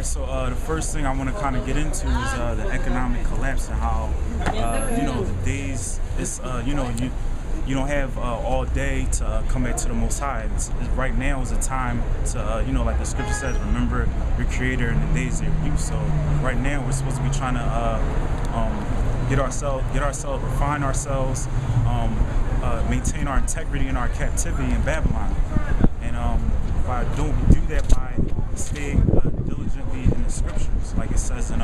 So the first thing I want to kind of get into is the economic collapse and how the days it's you don't have all day to come back to the Most High. Right now is a time to like the scripture says, remember your Creator in the days of your youth. So right now we're supposed to be trying to get ourselves, refine ourselves, maintain our integrity in our captivity in Babylon, and we do that by staying diligently in the scriptures, like it says in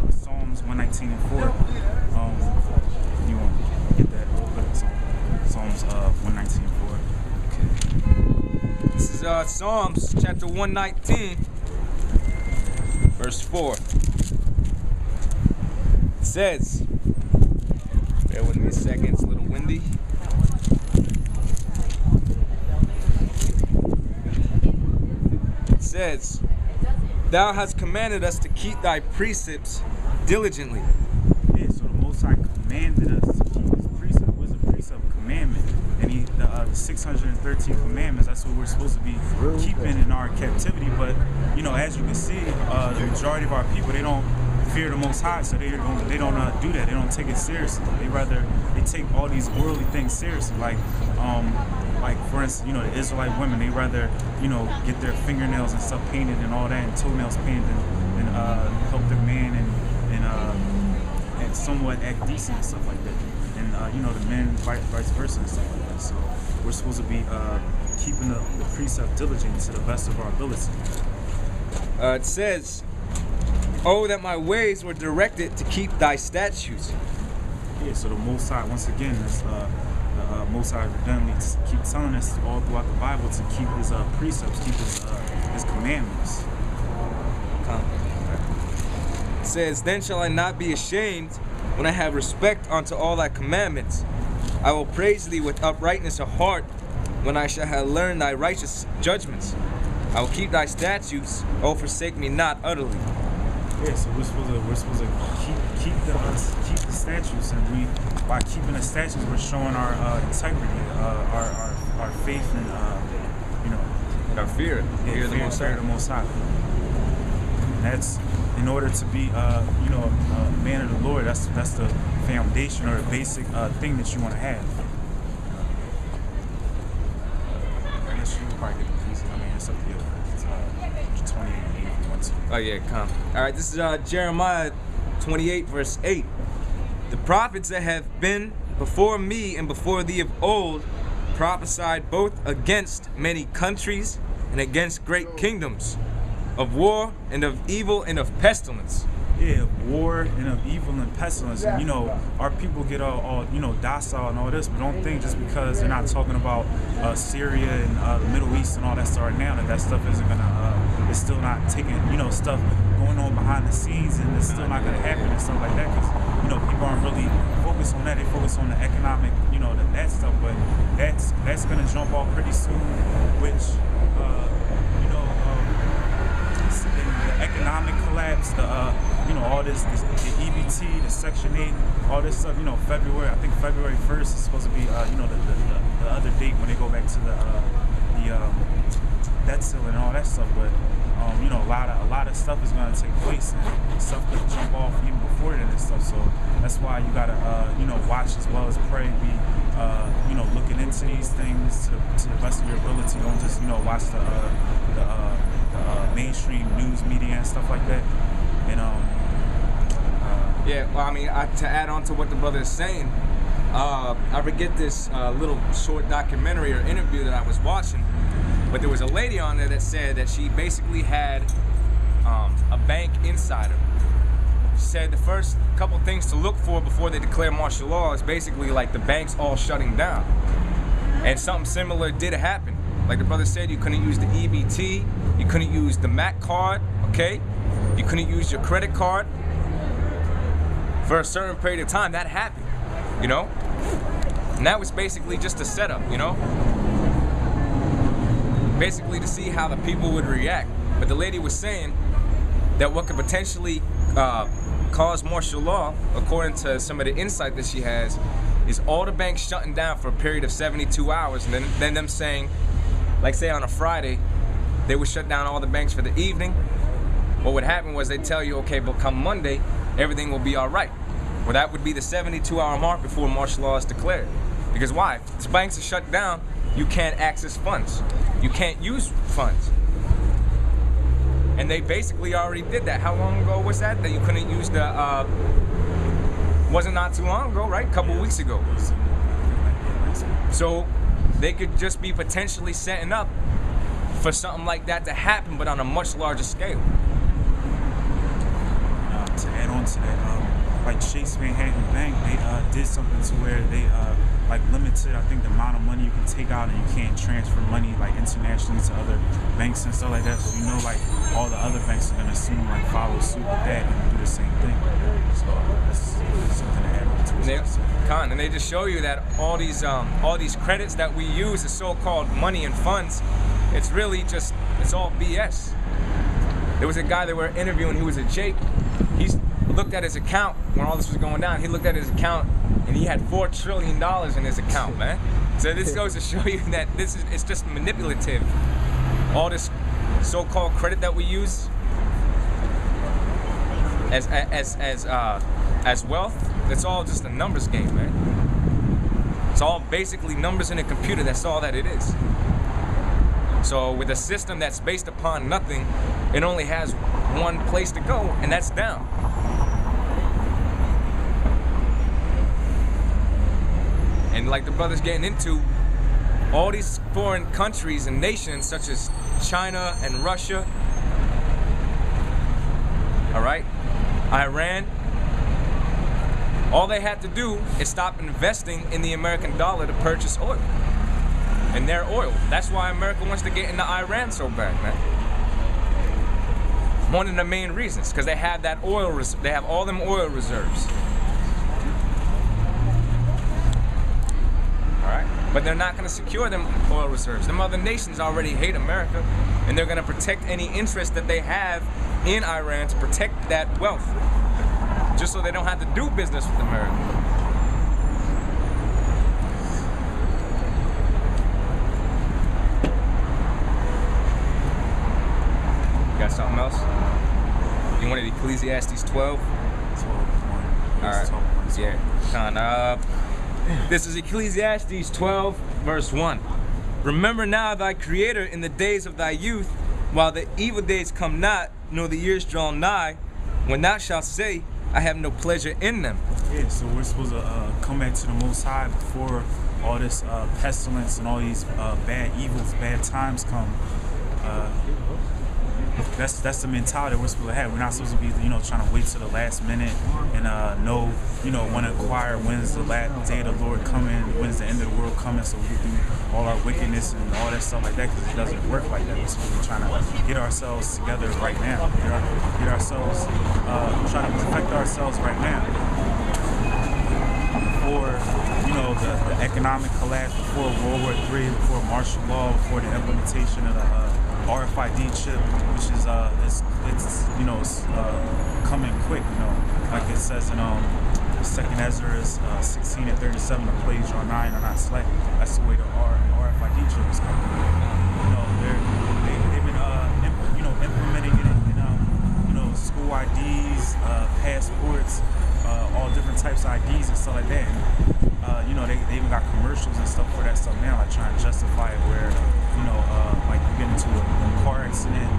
Psalms 119 and 4. If you want to get that real quick, Psalms 119 and 4. Okay. This is Psalms chapter 119, verse 4. It says, bear with me a second, it's a little windy. It says, thou hast commanded us to keep thy precepts diligently. Yeah, so the Most High commanded us to keep his precept. What is a precept? Commandment. And the 613 commandments, that's what we're supposed to be keeping in our captivity. But, as you can see, the majority of our people, they don't fear the Most High, so they don't do that. They don't take it seriously. They take all these worldly things seriously. Like for instance, the Israelite women, they rather get their fingernails and stuff painted and all that, and toenails painted, and help their man and somewhat act decent and stuff like that. And the men vice versa and stuff like that. So we're supposed to be keeping the precept diligent to the best of our ability. It says, oh, that my ways were directed to keep thy statutes. Yeah, so the Most High, once again, the Most High redundantly keep telling us all throughout the Bible to keep his precepts, keep his commandments. It says, then shall I not be ashamed when I have respect unto all thy commandments. I will praise thee with uprightness of heart when I shall have learned thy righteous judgments. I will keep thy statutes, O forsake me not utterly. Yeah, so we're supposed to keep the statutes, and by keeping the statutes, we're showing our integrity, our faith, and and our fear. Fear the Most High. And that's in order to be a man of the Lord. That's the foundation or the basic thing that you want to have. I guess you can probably get the piece. I mean, it's up to you. It's 28 if you want to. Oh yeah, come. All right, this is Jeremiah 28, verse 8. The prophets that have been before me and before thee of old prophesied both against many countries and against great kingdoms, of war and of evil and of pestilence. Yeah, war and of evil and pestilence. And, our people get all docile and all this, but don't think just because they're not talking about Syria and the Middle East and all that stuff right now that stuff isn't gonna, it's still not taking, stuff going on behind the scenes, and it's still not gonna happen and stuff like that, because, people aren't really focused on that. They focus on the economic, that stuff, but that's gonna jump off pretty soon, which, the economic collapse, all this, the EBT, the Section 8, all this stuff, February, I think February 1st is supposed to be, the other date when they go back to the debt ceiling and all that stuff, but, a lot of stuff is going to take place, and stuff could jump off even before that and stuff, so that's why you got to, watch as well as pray, be, looking into these things to the best of your ability. Don't just, watch the mainstream news media and stuff like that. And yeah, well, I mean, to add on to what the brother is saying, I forget this little short documentary or interview that I was watching, but there was a lady on there that said that she basically had a bank insider. She said the first couple things to look for before they declare martial law is basically like the banks all shutting down. And something similar did happen. Like the brother said, you couldn't use the EBT, you couldn't use the MAC card, okay? You couldn't use your credit card for a certain period of time. That happened, And that was basically just a setup, Basically to see how the people would react. But the lady was saying that what could potentially cause martial law, according to some of the insight that she has, is all the banks shutting down for a period of 72 hours, and then them saying, like say on a Friday, they would shut down all the banks for the evening. What would happen was they'd tell you, okay, but come Monday, everything will be all right. Well, that would be the 72-hour mark before martial law is declared. Because why? If the banks are shut down, you can't access funds. You can't use funds. And they basically already did that. How long ago was that? That you couldn't use the, wasn't not too long ago, right? A couple weeks ago. So they could just be potentially setting up for something like that to happen, but on a much larger scale. To add on to that, like Chase Manhattan Bank, they did something to where they like limited, I think, the amount of money you can take out, and you can't transfer money like internationally to other banks and stuff like that. So you know, like all the other banks are gonna soon like follow suit with that and do the same thing. So that's something to add on to it. And they just show you that all these credits that we use, the so-called money and funds, it's really just, it's all BS. There was a guy that we're interviewing, he was a Jake. He looked at his account when all this was going down. He looked at his account and he had $4 trillion in his account, man. So this goes to show you that it's just manipulative. All this so-called credit that we use as wealth, it's all just a numbers game, man. It's all basically numbers in a computer. That's all that it is. So with a system that's based upon nothing, it only has one place to go, and that's down. And like the brother's getting into, all these foreign countries and nations such as China and Russia, all right, Iran, all they had to do is stop investing in the American dollar to purchase oil. And their oil. That's why America wants to get into Iran so bad, man. One of the main reasons, because they have that oil, they have all them oil reserves. All right, but they're not going to secure them oil reserves. Them other nations already hate America, and they're going to protect any interest that they have in Iran to protect that wealth, just so they don't have to do business with America. Got something else? You wanted Ecclesiastes 12? 12:1. Alright. Yeah. This is Ecclesiastes 12, verse 1. Remember now thy Creator in the days of thy youth, while the evil days come not, nor the years draw nigh, when thou shalt say, I have no pleasure in them. Yeah, so we're supposed to come back to the Most High before all this pestilence and all these bad evils, bad times come. That's the mentality we're supposed to have. We're not supposed to be, trying to wait till the last minute and want to inquire when's the last day of the Lord coming, when's the end of the world coming, so we can do all our wickedness and all that stuff like that, because it doesn't work like that. We're supposed to be trying to get ourselves together right now, get ourselves, trying to perfect ourselves right now. Before, the economic collapse, before World War III, before martial law, before the implementation of the RFID chip, which is it's coming quick, like it says in 2nd Ezra 16 and 37, the plagues draw nigh and are not slack. That's the way the RFID chip is coming. They've been implementing it in school IDs, passports, all different types of IDs and stuff like that. And, they even got commercials and stuff for that stuff now, like trying to justify it where, like you get into a car accident,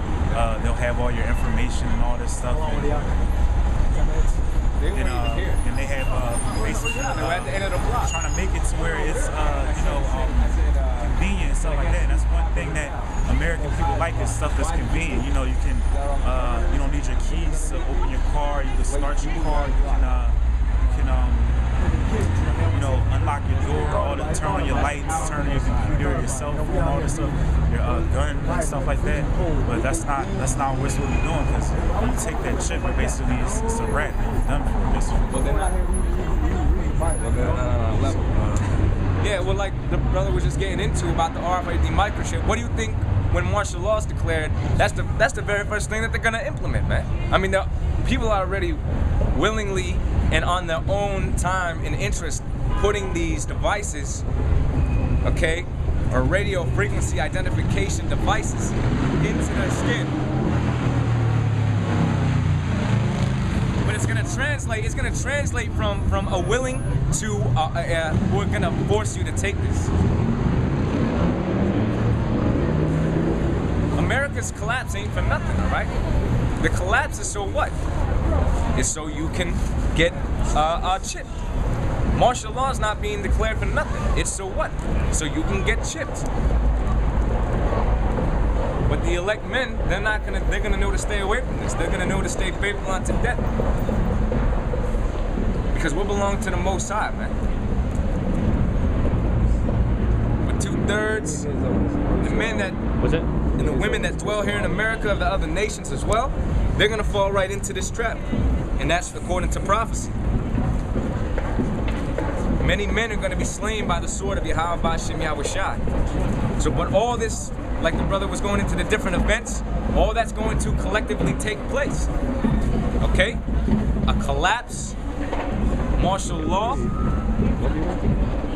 they'll have all your information and all this stuff. And they have basically at the end of the block, trying to make it to where it's convenient and stuff like that. And that's one thing that American people like, is stuff that's convenient. You can you don't need your keys to open your car. You can start your car. You can unlock your door, turn on your lights, turn on your computer, your cell phone, all this stuff, your gun and stuff like that. But that's not what we're supposed to be doing, because when you take that chip, it basically it's a wrap, and you're done for it, basically. Yeah, well, like the brother was just getting into about the RFID microchip. What do you think when martial law is declared? That's the very first thing that they're gonna implement, man. I mean, the people are already willingly and on their own time and interest putting these devices, okay, or radio frequency identification devices into their skin. But it's gonna translate from a willing to we're gonna force you to take this. America's collapse ain't for nothing, all right? The collapse is so what? It's so you can get chipped. Martial law is not being declared for nothing. It's so what? So you can get chipped. But the elect men, they're gonna know to stay away from this. They're gonna know to stay faithful unto death. Because we belong to the Most High, man. But 2/3, the men that and the women that dwell here in America of the other nations as well, they're gonna fall right into this trap. And that's according to prophecy. Many men are gonna be slain by the sword of Yahweh Bashem Yahushai. So, but all this, like the brother was going into the different events, all that's going to collectively take place. Okay? A collapse, martial law,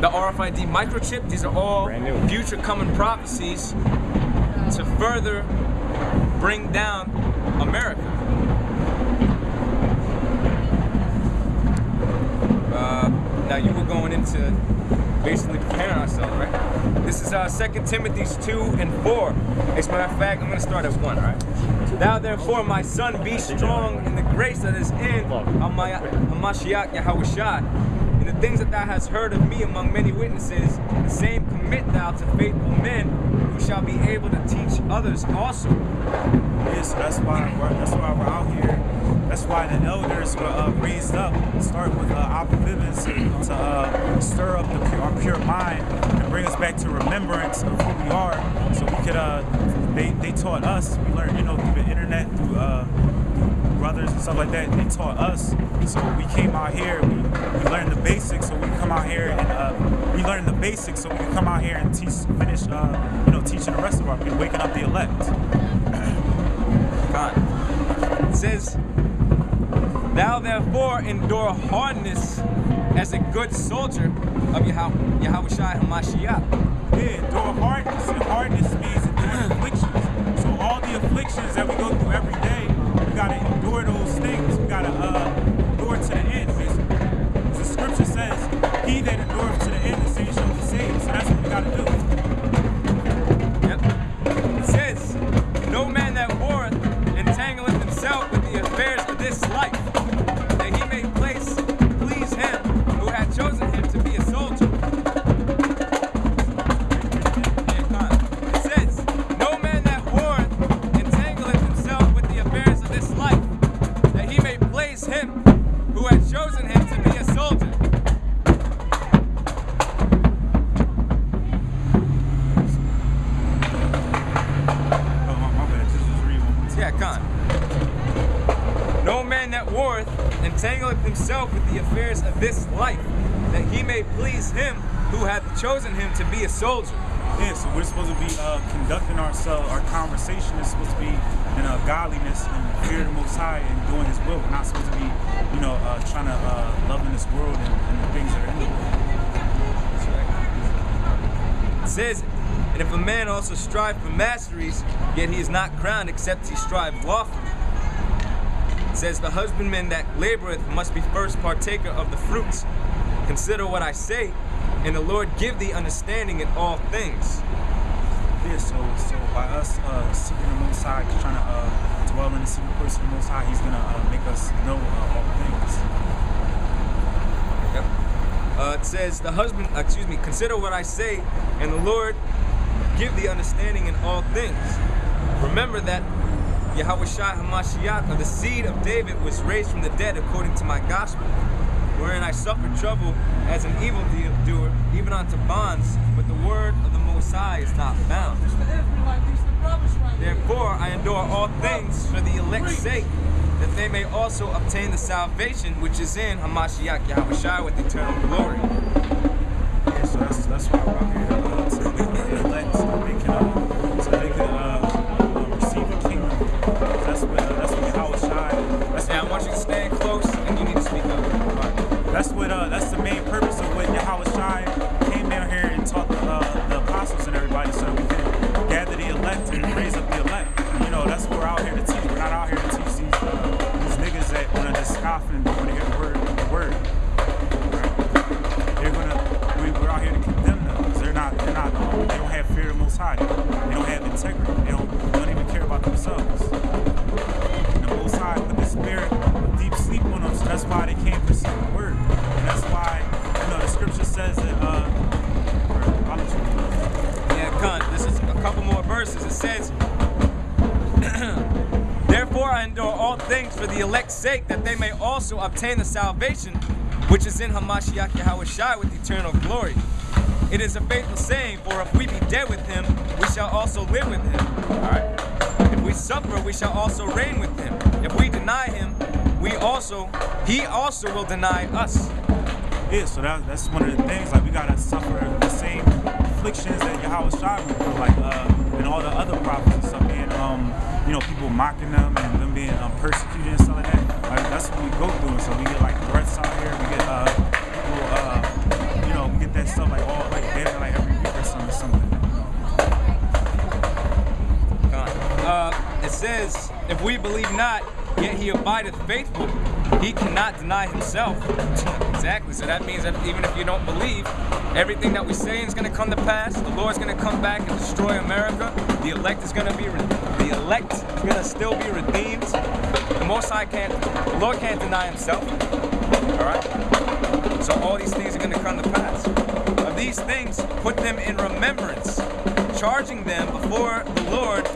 the RFID microchip, these are all future coming prophecies to further bring down America. Now you were going into basically preparing ourselves, right? This is 2 Timothy 2:4. As a matter of fact, I'm going to start at 1, right? Thou therefore, my son, be strong in the grace that is in Hamashiach Yahushua. And the things that thou hast heard of me among many witnesses, the same commit thou to faithful men who shall be able to teach others also. Yeah, so that's why we're out here. That's why the elders were raised up. Start with Abba Bivens to stir up our pure mind and bring us back to remembrance of who we are. So we could, they taught us. We learned, through the internet, through brothers and stuff like that. They taught us. So we came out here. We learned the basics. So we come out here and we learned the basics. So we can come out here and finish, teaching the rest of our people, waking up the elect. God. It says, thou therefore endure hardness as a good soldier of Yahushua Hamashiach. Yeah, endure hardness. And hardness means endure afflictions. So all the afflictions that we go through every day, we gotta endure those things. We gotta endure to the end. As the scripture says, he that endureth to the end, the same shall be saved. So that's what we gotta do. Yep. It says, no man that warreth entangleth himself with the affairs of this life, that he may please him who hath chosen him to be a soldier. It says, no man that warreth entangleth himself with the affairs of this life, that he may please him who hath chosen him to be a soldier. No man that warreth entangleth himself with the affairs of this life, that he may please him who hath chosen him to be a soldier. Yeah, so we're supposed to be conducting ourselves, our conversation is supposed to be in godliness and fear of the Most High and doing His will. We're not supposed to be, trying to love in this world and the things that are in the world. That's right. It says, and if a man also strive for masteries, yet he is not crowned except he strive lawfully. It says, the husbandman that laboreth must be first partaker of the fruits. Consider what I say, and the Lord give thee understanding in all things. Yeah, so by us seeking the Most High, trying to dwell in the secret place of the Most High, He's gonna make us know all things. Yep. It says, consider what I say, and the Lord give thee understanding in all things. Remember that Yahushua Hamashiach of the seed of David was raised from the dead according to my gospel, wherein I suffered trouble as an evildoer, even unto bonds, but the word of the Most High is not found. Therefore I endure all things for the elect's sake, that they may also obtain the salvation which is in Hamashiach Yahushua with eternal glory. Yeah, so that's why we're out here to make the elect, so they can receive the kingdom. That's what Yahushua. Yeah, I want you to stand close, and you need to speak up. That's the main purpose of what Yahushua came down here and taught the apostles and everybody, so we can gather the elect and raise up the elect. all things for the elect's sake, that they may also obtain the salvation which is in Hamashiach Yahushua with eternal glory. It is a faithful saying, for if we be dead with him, we shall also live with him. All right. If we suffer, we shall also reign with him. If we deny him, he also will deny us. Yeah, so that's one of the things. Like, we gotta suffer the same afflictions that Yahushua went through, like and all the other prophets and stuff, and people mocking them and them being persecuted and stuff like that. Like, that's what we go through. And so we get like threats out here. We get people, we get that stuff like all like every week or something. It says, if we believe not, yet he abideth faithful, he cannot deny himself. Exactly. So that means that even if you don't believe, everything that we say is going to come to pass. The Lord's going to come back and destroy America. The elect is going to still be redeemed. The Lord can't deny himself. All right. So all these things are going to come to pass. Of these things, put them in remembrance, charging them before the Lord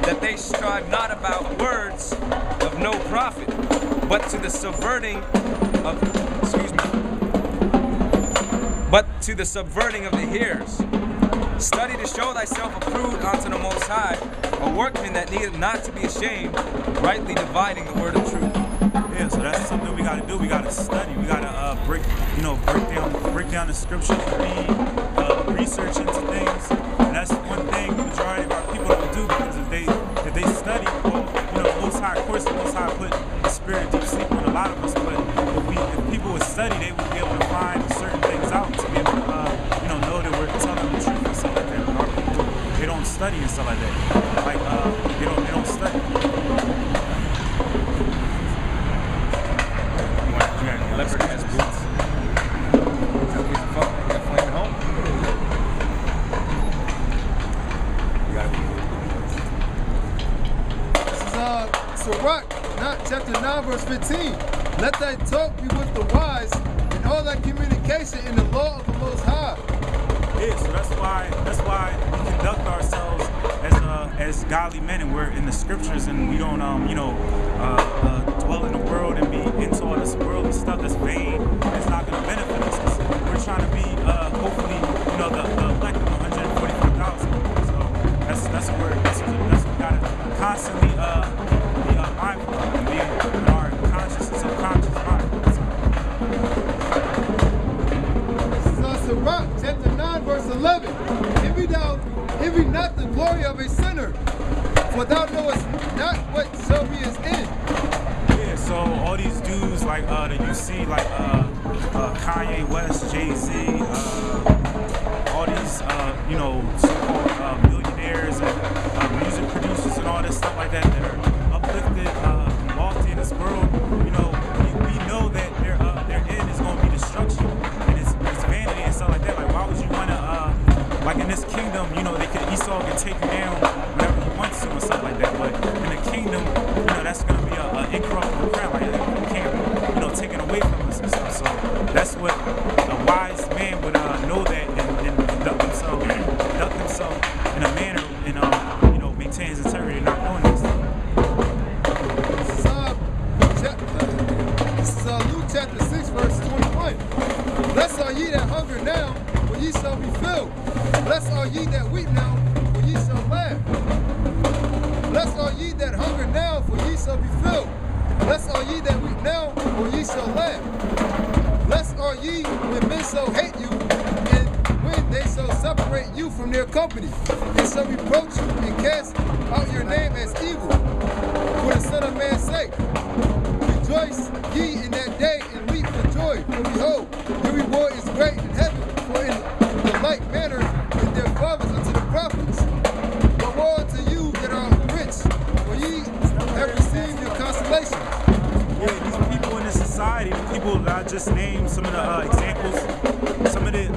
that they strive not about words of no profit, but to the subverting of the hearers. Study to show thyself approved unto the Most High, a workman that needeth not to be ashamed, rightly dividing the word of truth. Yeah, so that's something we gotta do. We gotta study. We gotta break down the scriptures, research into things. And that's one thing the majority of our people don't do, because if they study, well, Most High, of course, the Most High put the spirit deep sleep on a lot of us. But if people would study, they would be able to find certain things out to be able to know that we're telling the truth and stuff like that. But our people, they don't study and stuff like that. Like they don't study. Leopard has boots. Sirach, chapter 9, verse 15. Let thy talk be with the wise, and all thy communication in the law of the Most High. Yeah, so that's why we conduct ourselves as godly men, and we're in the scriptures, and we don't dwell in the world and be into all this worldly stuff that's vain. It's not going to benefit us. We're trying to be hopefully the elect of 145,000. So that's what we gotta constantly be mindful of, and be in our conscious and subconscious mind. Sirach, chapter 9, verse 11. Envy not the glory of a sinner, for thou knowest not what shall be his end. Yeah, so all these dudes like that you see, like Kanye West, Jay-Z, all these so-called millionaires and music producers and all this stuff like that are uplifted and lofty in this world. We know that their end is going to be destruction, and it's vanity and stuff like that. Like, why would you want to like in this kingdom, Esau can take you down whenever he wants to and stuff like that. But in the kingdom, that's going to be an incorruptible crown. Like, you can't be, taken away from us and stuff. So that's what a wise man would know that and conduct himself in a manner and maintain his integrity, not doing this. This is Luke chapter 6, verse 21. Blessed are ye that hunger now, for ye shall be filled. Blessed are ye that weep now, for ye shall laugh. Blessed are ye that hunger now, for ye shall be filled. Blessed are ye that weep now, for ye shall laugh. Blessed are ye when men shall hate you, and when they shall separate you from their company, and shall reproach you and cast out your name as evil, for the Son of Man's sake. Rejoice ye in that day, and weep for joy, for behold, your reward is great in heaven, for in the like manner did their fathers unto the prophets. But woe unto you that are rich, for ye have received your consolation. Yeah, these people in this society, the people that I just named, some of the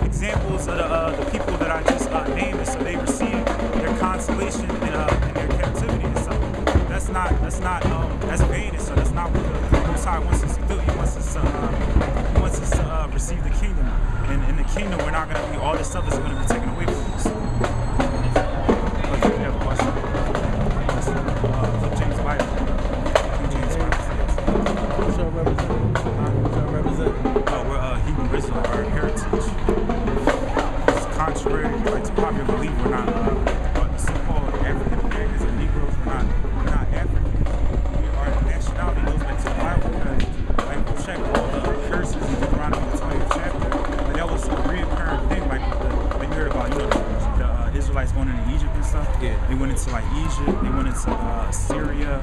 examples of the people that I just named, so they receive their consolation in their captivity and stuff. That's vain, so that's not what the Most High wants us to do. He wants us to receive the kingdom, and in the kingdom, we're not going to be, all this stuff is going to be taken away from us. But if you have a question, James Bible. James Bible.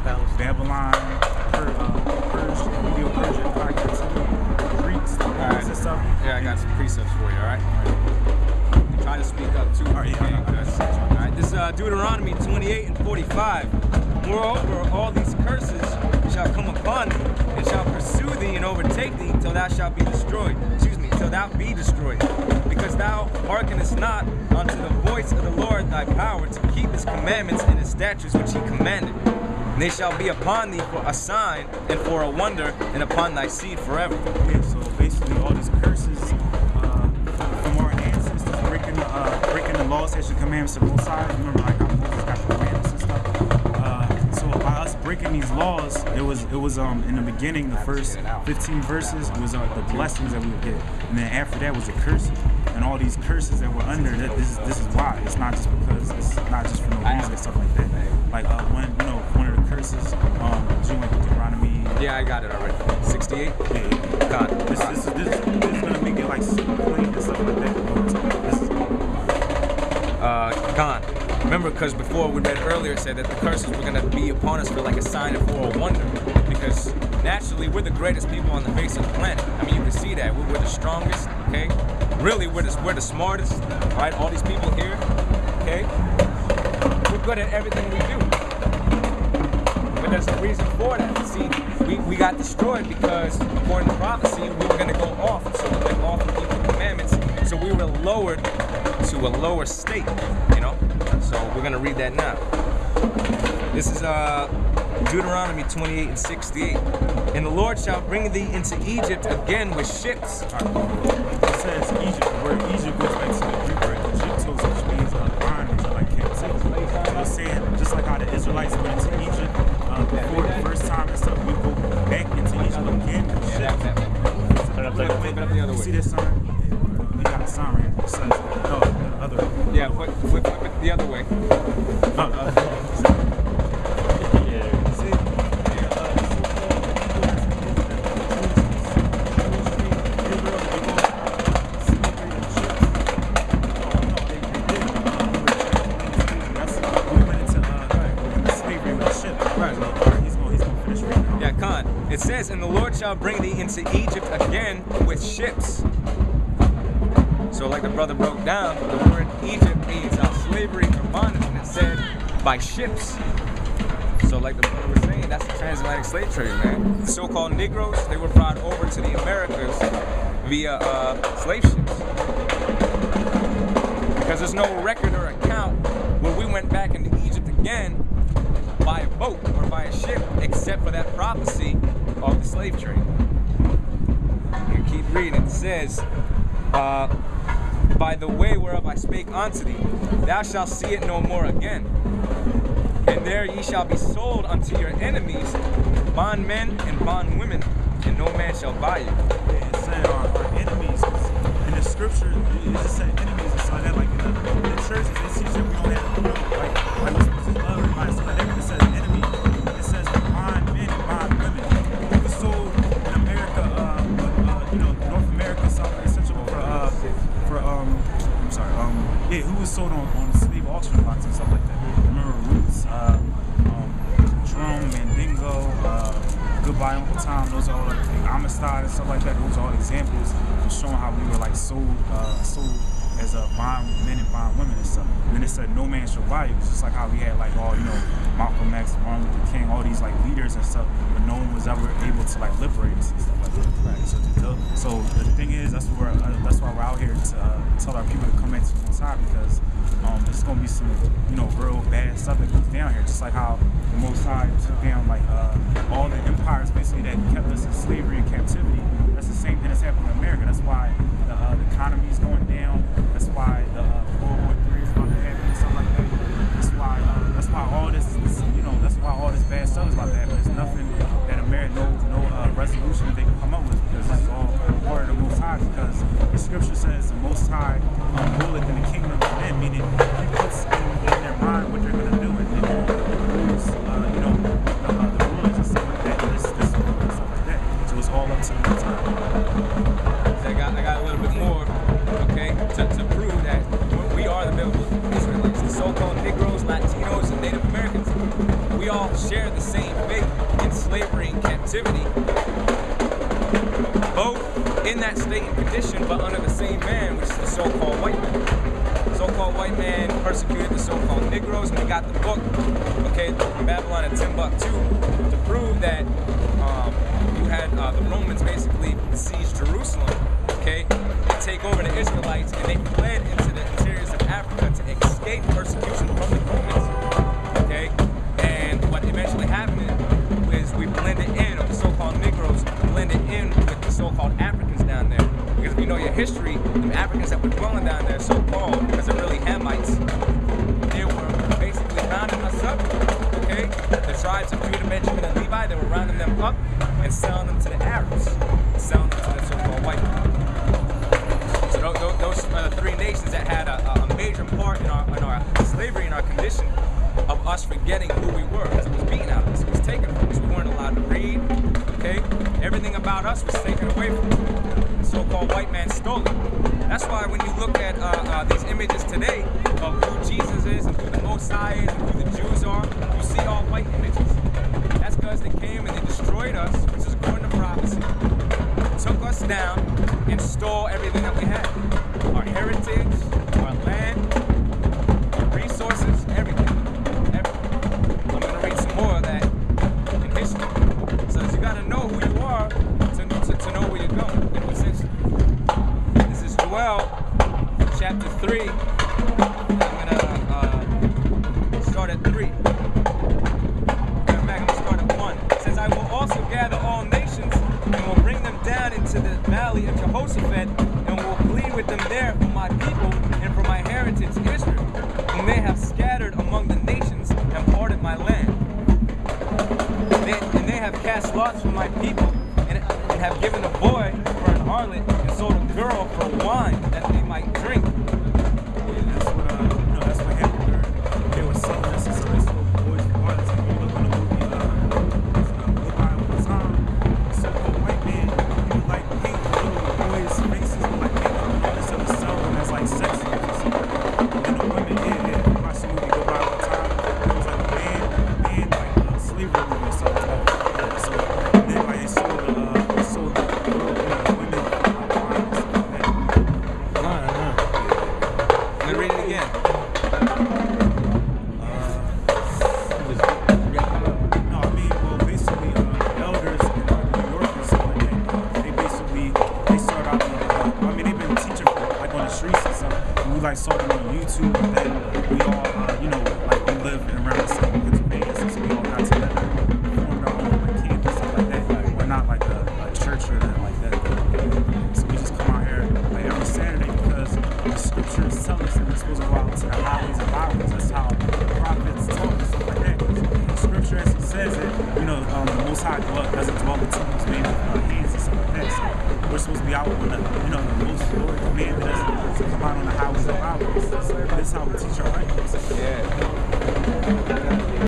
Babylon, Persia, Medio-Persia Empire captivity, Greeks, and stuff. Yeah, I got some precepts for you, all right? Try to speak up too. All right, yeah, All right, this is Deuteronomy 28 and 45. Moreover, all these curses shall come upon thee, and shall pursue thee and overtake thee till thou shalt be destroyed. Till thou be destroyed. Because thou hearkenest not unto the voice of the Lord thy power to keep his commandments and his statutes which he commanded. And they shall be upon thee for a sign and for a wonder, and upon thy seed forever. Yeah, so basically all these curses from our ancestors breaking the laws, statutes, and commandments of the Most High. Remember, like how Moses got the commandments and stuff. So by us breaking these laws, it was in the beginning, the first 15 verses, it was the blessings that we would get, and then after that was the curses. And all these curses that we're under, this is why. It's not just because, it's not just for no reason and stuff like that. Like one of the curses, you went to Deuteronomy. Yeah, I got it already. 68? Yeah. God. This is gonna make it like super clean and stuff like that. This is Khan. Remember, because before we read earlier, it said that the curses were going to be upon us for like a sign and for a wonder. Because naturally, we're the greatest people on the face of the planet. I mean, you can see that. We're the strongest, okay? Really, we're the smartest, right? All these people here, okay? We're good at everything we do. But there's a reason for that. See, we got destroyed because, according to prophecy, we were going to go off. So we went off and keep the commandments. So we were lowered to a lower state, you know? So we're going to read that now. This is Deuteronomy 28 and 68. And the Lord shall bring thee into Egypt again with ships. It says Egypt. The word Egypt goes back to the Greek word Egyptos, which means bondage, like captivity. So it's saying, just like how the Israelites went into Egypt before the first time and stuff, we go back into Egypt again with ships. Flip it up the other way. See this sign? We got a sign right here. It says, no, the other way. Yeah, flip it the other way. It says, and the Lord shall bring thee into Egypt again with ships. So like the brother broke down, the word Egypt means slavery or bondage, and it said by ships. So like the brother was saying, that's the transatlantic slave trade, man. The so-called Negroes, they were brought over to the Americas via slave ships. Because there's no record or account where we went back into Egypt again by a boat or by a ship, except for that prophecy of the slave trade. You keep reading. It says, by the way whereof I spake unto thee, thou shalt see it no more again. And there ye shall be sold unto your enemies, bondmen and bondwomen, and no man shall buy you. Yeah, it said our enemies. In the scripture, it just said enemies and stuff like that. Like in the churches, they teach that we don't have, like we're supposed to love everybody. So like that, it says enemy. It says bondmen and bondwomen. We were sold in America, North America, South Central who was sold on slave auction blocks and stuff like that. Remember Roots, Drum, Mandingo, Goodbye Uncle Tom, those are all like Amistad and stuff like that. Those are all examples of showing how we were like sold as a bond men and bond women and stuff. And then it said no man shall buy you. It's just like how we had like all, Malcolm X, Martin Luther King, all these like leaders and stuff, but no one was ever able to like liberate us and stuff like that. Right. So the thing is, that's why we're out here to tell our people to come back to the Most High, because there's gonna be some real bad stuff that goes down here. Just like how the Most High took down like all the empires basically that kept us in slavery and captivity. That's the same thing that's happening in America. That's why the economy is going down. That's why the World War III is about to happen and stuff like that. That's why all this bad stuff is about to happen. There's nothing that America, no resolution they can come up with, because it's all part of the Most High. Because the scripture says the Most High ruleth in the kingdom of men, meaning He puts in their mind what they're going to do, and rules, the rulers and stuff like that. This and stuff like that. So it's all up to the Most High. I got a captivity, both in that state and condition, but under the same man, which is the so-called white man. The so-called white man persecuted the so-called Negroes, and we got the book, okay, Babylon and Timbuktu, to prove that you had the Romans basically siege Jerusalem, okay, and take over the Israelites, and they fled into the interiors of Africa to escape persecution from the Romans, okay, and what eventually happened is we blended in, or the so-called Negroes blended in with the so-called Africans down there. Because if you know your history, the Africans that were dwelling down there, so-called, because they're really Hamites, they were basically rounding us up, okay? The tribes of Judah, Benjamin, and Levi, they were rounding them up and selling them to the Arabs, selling them to the so-called white people. So those three nations that had a major part in our slavery and our condition of us forgetting who we were, because it was beaten out of us, it was taken from us. We weren't allowed to read, okay? Everything about us was taken away from us. The so-called white man stole it. That's why when you look at these images today of who Jesus is and who the Most High is and who the Jews are, you see all white images. That's because they came and they destroyed us, which is according to prophecy, took us down and stole everything that we had. Our heritage, our land, our resources, everything. I'm going to read some more of that in history. So you got to know who you are to know where you're going. You know, essentially. This is Joel, chapter 3. I'm going to start at 3. I'm going to start at 1. It says, I will also gather all nations and will bring them down into the valley of Jehoshaphat and will plead with them there for my people and for my heritage Israel, whom they have scattered among the nations and parted my land. And they have cast lots for my people and have given a boy for an harlot and sold a girl for wine that they might drink. That's what happened. They were selling us as boys for harlots. And you look on the movie, Goodbye All the Time, the so-called white man, he would like paint little boys' faces with like makeup and all this other stuff, and that's like sex scenes or something. And the women, yeah, watch the movie Goodbye All the Time. It was like a man, like a slavery movie or something. So then like they sold the girl, women wine and stuff like that. Let me read it again. No, I mean, well, basically, elders in New York and stuff like that, they start out, they've been teaching like on the streets and stuff, and we like saw them on YouTube, and then we all, like we live around the same Pennsylvania, so we all got together, formed our own like camp and stuff like that. We're not like a church or anything like that. So we just come out here like every Saturday because the scriptures tell us that we're supposed to go out to the highways and byways. That's how the prophets talk and stuff like that. The scripture actually says that, the Most High doesn't dwell in temples made with hands and stuff like that. So we're supposed to be out on the